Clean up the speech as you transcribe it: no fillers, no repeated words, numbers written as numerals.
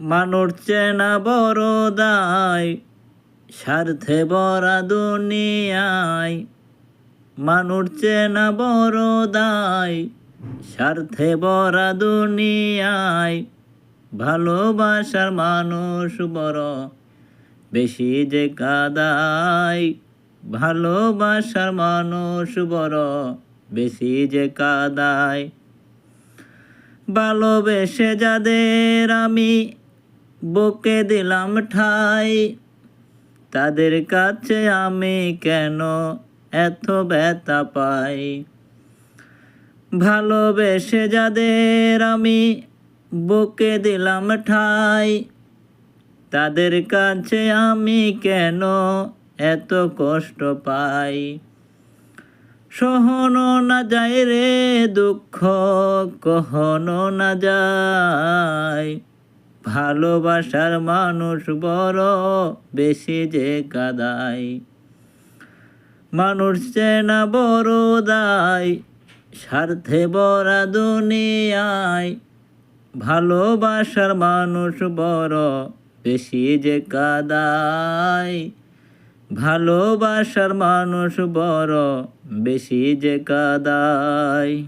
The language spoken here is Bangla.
মানুষ চেনা বড় দায়, স্বার্থে ভরা দুনিয়ায়। মানুষ চেনা বড় দায়, স্বার্থে ভরা দুনিয়ায়। ভালোবাসার মানুষ বড় বেশি যে কাদায়। ভালোবাসার মানুষ বড় বেশি যে কাদায়। ভালোবেসে যাদের আমি বুকে দিলাম ঠাই, তাদের কাছে আমি কেন এত ব্যথা পাই। ভালোবেসে যাদের আমি বুকে দিলাম ঠাই, তাদের কাছে আমি কেন এত কষ্ট পাই। সহনো না যায় রে দুঃখ, কখনো না যায়। ভালোবাসার মানুষ বড় বেশি যে কাদায়। মানুষ চেনা বড় দায়, স্বার্থে ভরা দুনিয়ায়। ভালোবাসার মানুষ বড় বেশি যে কাদায়। ভালোবাসার মানুষ বড় বেশি যে কাদায়।